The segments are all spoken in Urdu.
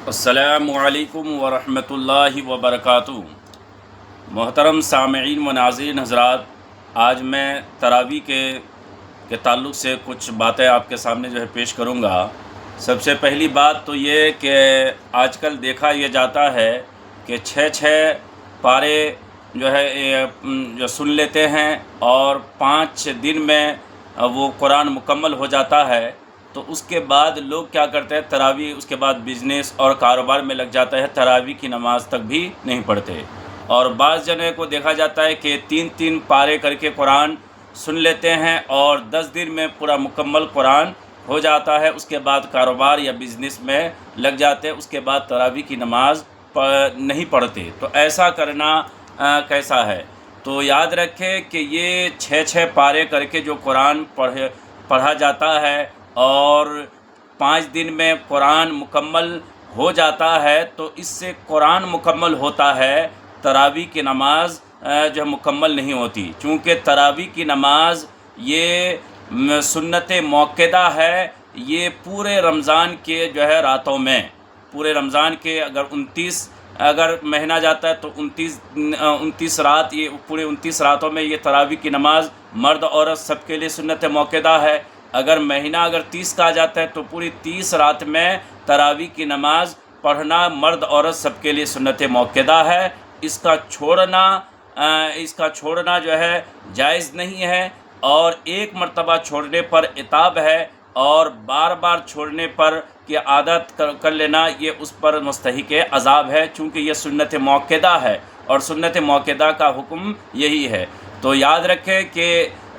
السلام علیکم ورحمۃ اللہ وبرکاتہ۔ محترم سامعین و ناظرین حضرات، آج میں تراویح کے تعلق سے کچھ باتیں آپ کے سامنے پیش کروں گا۔ سب سے پہلی بات تو یہ کہ آج کل دیکھا یہ جاتا ہے کہ 6 پارے سن لیتے ہیں اور 5 دن میں وہ قرآن مکمل ہو جاتا ہے، تو اس کے بعد لوگ کیا کرتے ہیں، تراویح اس کے بعد بزنس اور کاروبار میں لگ جاتا ہے، تراویح کی نماز تک بھی نہیں پڑھتے۔ اور بعض جنے کو دیکھا جاتا ہے کہ 3 پارے کر کے قرآن سن لیتے ہیں اور 10 دن میں پورا مکمل قرآن ہو جاتا ہے، اس کے بعد کاروبار یا بزنس میں لگ جاتے ہیں، اس کے بعد تراویح کی نماز نہیں پڑھتے۔ تو ایسا کرنا کیسا ہے؟ تو یاد رکھیں کہ یہ 6 پارے کر کے جو قرآن پڑھا جاتا ہے اور 5 دن میں قرآن مکمل ہو جاتا ہے، تو اس سے قرآن مکمل ہوتا ہے، تراویح کی نماز مکمل نہیں ہوتی، چونکہ تراویح کی نماز یہ سنت موقدہ ہے۔ یہ پورے رمضان کے راتوں میں، پورے رمضان کے اگر مہینہ جاتا ہے تو 29 رات، یہ پورے 29 راتوں میں یہ تراویح کی نماز مرد عورت سب کے لیے سنت موقدہ ہے۔ اگر مہینہ 30 کا آ جاتا ہے تو پوری 30 رات میں تراویح کی نماز پڑھنا مرد عورت سب کے لیے سنت موقدہ ہے۔ اس کا چھوڑنا جائز نہیں ہے، اور ایک مرتبہ چھوڑنے پر عتاب ہے، اور بار بار چھوڑنے پر کہ عادت کر لینا یہ اس پر مستحق عذاب ہے، چونکہ یہ سنت موقدہ ہے اور سنت موقدہ کا حکم یہی ہے۔ تو یاد رکھیں کہ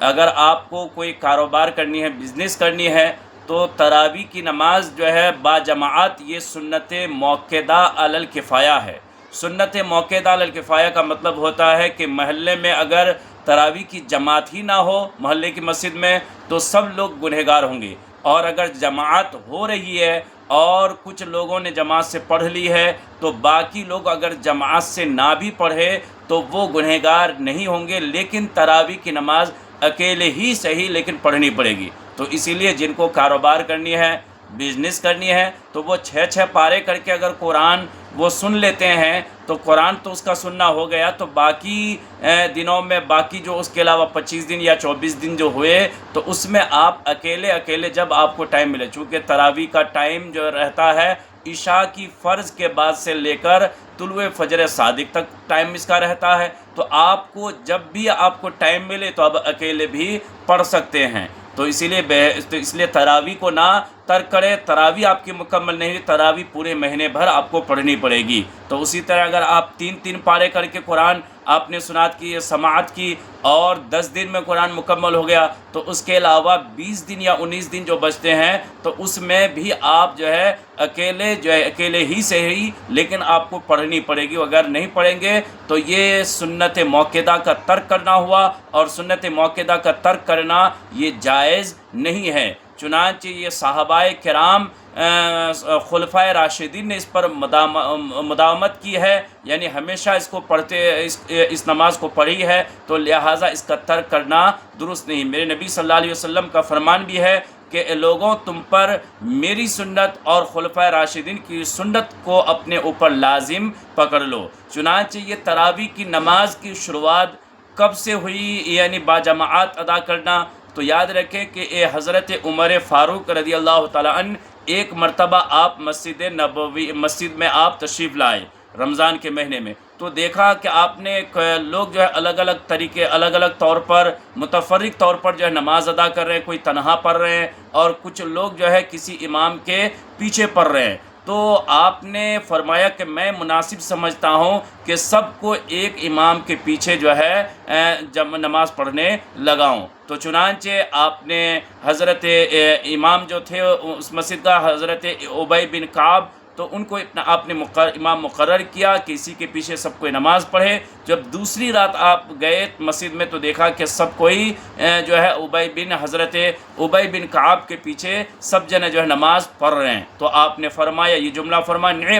اگر آپ کو کوئی کاروبار کرنی ہے، بزنس کرنی ہے، تو تراویح کی نماز با جماعت یہ سنت موقدہ علی الکفایہ ہے۔ سنت موقدہ علی الکفایہ کا مطلب ہوتا ہے کہ محلے میں اگر تراویح کی جماعت ہی نہ ہو محلے کی مسجد میں تو سب لوگ گنہگار ہوں گے، اور اگر جماعت ہو رہی ہے اور کچھ لوگوں نے جماعت سے پڑھ لی ہے تو باقی لوگ اگر جماعت سے نہ بھی پڑھے تو وہ گنہگار نہیں ہوں گے، لیکن تراویح کی نماز اکیلے ہی صحیح لیکن پڑھنی پڑے گی۔ تو اسی لیے جن کو کاروبار کرنی ہے، بزنس کرنی ہے، تو وہ 6 پارے کر کے اگر قرآن وہ سن لیتے ہیں تو قرآن تو اس کا سننا ہو گیا، تو باقی دنوں میں، باقی جو اس کے علاوہ 25 دن یا 24 دن جو ہوئے، تو اس میں آپ اکیلے جب آپ کو ٹائم ملے، چونکہ تراویح کا ٹائم رہتا ہے عشاء کی فرض کے بعد سے لے کر طلوع فجر صادق تک ٹائم اس کا رہتا ہے، تو آپ کو جب بھی آپ کو ٹائم ملے تو اب اکیلے بھی پڑھ سکتے ہیں۔ تو اسی لیے تراویح کو نہ ترک کرے۔ تراویح آپ کی مکمل نہیں ہوئی، تراویح پورے مہینے بھر آپ کو پڑھنی پڑے گی۔ تو اسی طرح اگر آپ 3 پارے کر کے قرآن آپ نے سنات کی، سماعت کی، اور 10 دن میں قرآن مکمل ہو گیا، تو اس کے علاوہ 20 دن یا 19 دن جو بچتے ہیں تو اس میں بھی آپ اکیلے ہی صحیح لیکن آپ کو پڑھنی پڑے گی۔ اگر نہیں پڑھیں گے تو یہ سنت موقدہ کا ترک کرنا ہوا، اور سنت موقدہ کا ترک کرنا یہ جائز نہیں ہے۔ چنانچہ یہ صحابہ کرام، خلفائے راشدین نے اس پر مداومت کی ہے، یعنی ہمیشہ اس کو پڑھتے، اس نماز کو پڑھی ہے، تو لہٰذا اس کا ترک کرنا درست نہیں۔ میرے نبی صلی اللہ علیہ وسلم کا فرمان بھی ہے کہ لوگوں، تم پر میری سنت اور خلفائے راشدین کی سنت کو اپنے اوپر لازم پکڑ لو۔ چنانچہ یہ تراویح کی نماز کی شروعات کب سے ہوئی، یعنی باجماعت ادا کرنا؟ تو یاد رکھیں کہ حضرت عمر فاروق رضی اللہ تعالیٰ عنہ ایک مرتبہ آپ مسجد میں آپ تشریف لائے رمضان کے مہینے میں، تو دیکھا کہ آپ نے لوگ الگ الگ طریقے، الگ الگ طور پر، متفرق طور پر نماز ادا کر رہے ہیں، کوئی تنہا پڑھ رہے ہیں اور کچھ لوگ کسی امام کے پیچھے پڑھ رہے ہیں۔ تو آپ نے فرمایا کہ میں مناسب سمجھتا ہوں کہ سب کو ایک امام کے پیچھے جب نماز پڑھنے لگاؤں۔ تو چنانچہ آپ نے حضرت امام جو تھے اس مسجد کا، حضرت ابی بن کعب، تو ان کو آپ نے امام مقرر کیا کہ اسی کے پیچھے سب کوئی نماز پڑھے۔ جب دوسری رات آپ گئے مسجد میں تو دیکھا کہ سب کوئی حضرت ابی بن کعب کے پیچھے سب جنے نماز پڑھ رہے ہیں۔ تو آپ نے فرمایا، یہ جملہ فرمایا،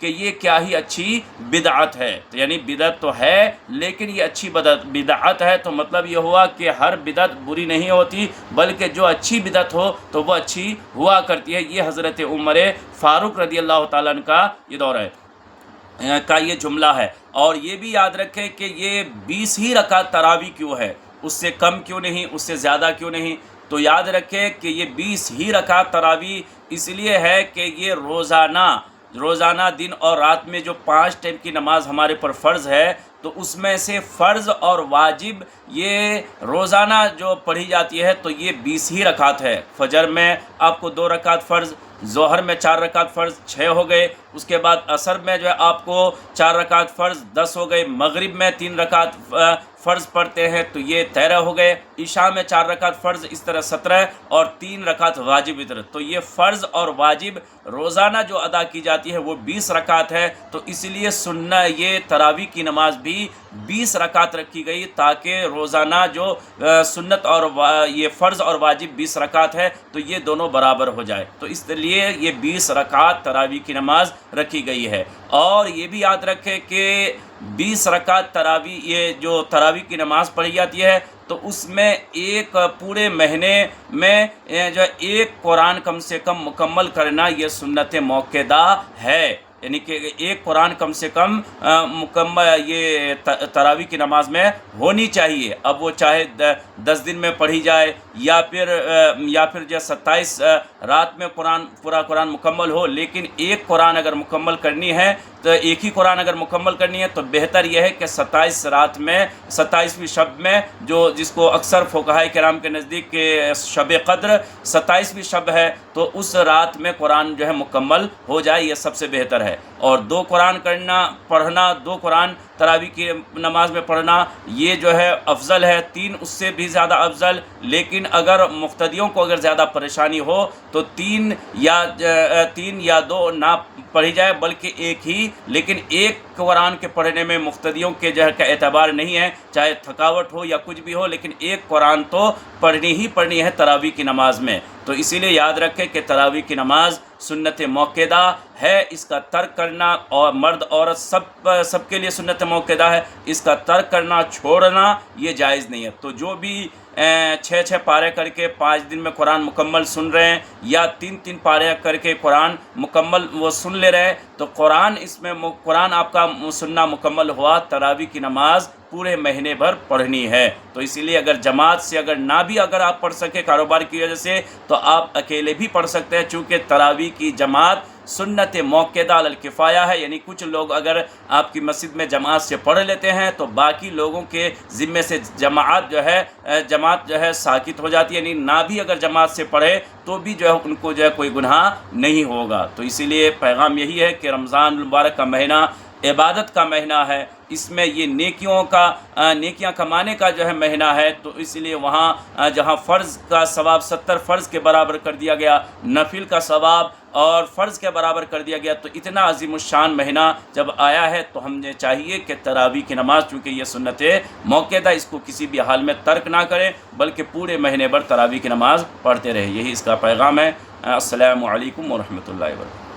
کہ یہ کیا ہی اچھی بدعت ہے. تو یعنی بدعت تو ہے لیکن یہ اچھی بدعت ہے، تو مطلب یہ ہوا کہ ہر بدعت بری نہیں ہوتی بلکہ جو اچھی بدعت ہو تو وہ اچھی ہوا کرتی ہے. یہ حضرت عمر فاروق رضی اللہ تعالیٰ عنہ کا یہ دور ہے کا یہ جملہ ہے. اور یہ بھی یاد رکھیں کہ یہ 20 ہی رکعت تراویح کیوں ہے، اس سے کم کیوں نہیں، اس سے زیادہ کیوں نہیں. تو یاد رکھیں کہ یہ 20 ہی رکعت تراویح اس لیے ہے کہ یہ روزانہ دن اور رات میں جو 5 ٹائم کی نماز ہمارے پر فرض ہے، تو اس میں سے فرض اور واجب یہ روزانہ جو پڑھی جاتی ہے تو یہ 20 ہی رکعت ہے. فجر میں آپ کو 2 رکعت فرض، ظہر میں 4 رکعت فرض 6 ہو گئے، اس کے بعد عصر میں جو ہے آپ کو 4 رکعت فرض 10 ہو گئے، مغرب میں 3 رکعت فرض پڑھتے ہیں تو یہ 13 ہو گئے، عشاء میں 4 رکعت فرض اس طرح 17 اور 3 رکعت واجب ادھر. تو یہ فرض اور واجب روزانہ جو ادا کی جاتی ہے وہ 20 رکعت ہے. تو اس لیے یہ تراویح کی نماز بھی 20 رکعت رکھی گئی تاکہ روزانہ جو سنت اور یہ فرض اور واجب 20 رکعت ہے تو یہ دونوں برابر ہو جائے. تو اس لیے یہ 20 رکعت تراویح کی نماز رکھی گئی ہے. اور یہ بھی یاد رکھیں کہ 20 رکعت تراویح، یہ جو تراویح کی نماز پڑھی جاتی ہے تو اس میں ایک پورے مہینے میں جو ایک قرآن کم سے کم مکمل کرنا یہ سنت موقدہ ہے. یعنی کہ ایک قرآن کم سے کم مکمل یہ تراویح کی نماز میں ہونی چاہیے. اب وہ چاہے 10 دن میں پڑھی جائے یا پھر جو 27 رات میں پورا قرآن مکمل ہو، لیکن ایک قرآن اگر مکمل کرنی ہے تو ایک ہی قرآن اگر مکمل کرنی ہے تو بہتر یہ ہے کہ 27 رات میں 27ویں شب میں جس کو اکثر فقہائے کرام کے نزدیک کہ شب قدر 27ویں شب ہے، تو اس رات میں قرآن جو ہے مکمل ہو جائے، یہ سب سے بہتر ہے. اور 2 قرآن پڑھنا 2 قرآن تراویح کی نماز میں پڑھنا یہ جو ہے افضل ہے، 3 اس سے بھی زیادہ افضل. لیکن اگر مقتدیوں کو اگر زیادہ پریشانی ہو تو 3 یا 2 نہ پڑھی جائے بلکہ ایک ہی. لیکن ایک قرآن کے پڑھنے میں مقتدیوں کے جو ہے کا اعتبار نہیں ہے، چاہے تھکاوٹ ہو یا کچھ بھی ہو، لیکن ایک قرآن تو پڑھنی ہے تراویح کی نماز میں. تو اسی لیے یاد رکھیں کہ تراویح کی نماز سنت موقدہ ہے، اس کا ترک کرنا، اور مرد عورت سب کے لیے سنت موقدہ ہے، اس کا ترک کرنا چھوڑنا یہ جائز نہیں ہے. تو جو بھی 6 پارے کر کے 5 دن میں قرآن مکمل سن رہے ہیں یا 3 پارے کر کے قرآن مکمل وہ سن لے رہے، تو قرآن آپ کا سننا مکمل ہوا، تراویح کی نماز پورے مہینے بھر پڑھنی ہے. تو اسی لیے اگر جماعت سے اگر آپ پڑھ سکے کاروبار کی وجہ سے تو آپ اکیلے بھی پڑھ سکتے ہیں، چونکہ تراویح کی جماعت سنت موقدہ علی الکفایہ ہے. یعنی کچھ لوگ اگر آپ کی مسجد میں جماعت سے پڑھ لیتے ہیں تو باقی لوگوں کے ذمے سے جماعت جو ہے ساکت ہو جاتی ہے. یعنی نہ بھی اگر جماعت سے پڑھے تو بھی جو ہے ان کو جو ہے کوئی گناہ نہیں ہوگا. تو اسی لیے پیغام یہی ہے کہ رمضان المبارک کا مہینہ عبادت کا مہینہ ہے، اس میں یہ نیکیاں کمانے کا جو ہے مہینہ ہے. تو اس لیے وہاں جہاں فرض کا ثواب 70 فرض کے برابر کر دیا گیا، نفل کا ثواب اور فرض کے برابر کر دیا گیا، تو اتنا عظیم الشان مہینہ جب آیا ہے تو ہم نے چاہیے کہ تراویح کی نماز، چونکہ یہ سنت موقدہ، اس کو کسی بھی حال میں ترک نہ کریں بلکہ پورے مہینے بھر تراویح کی نماز پڑھتے رہے. یہی اس کا پیغام ہے. السلام علیکم ورحمۃ اللہ وبرکاتہ.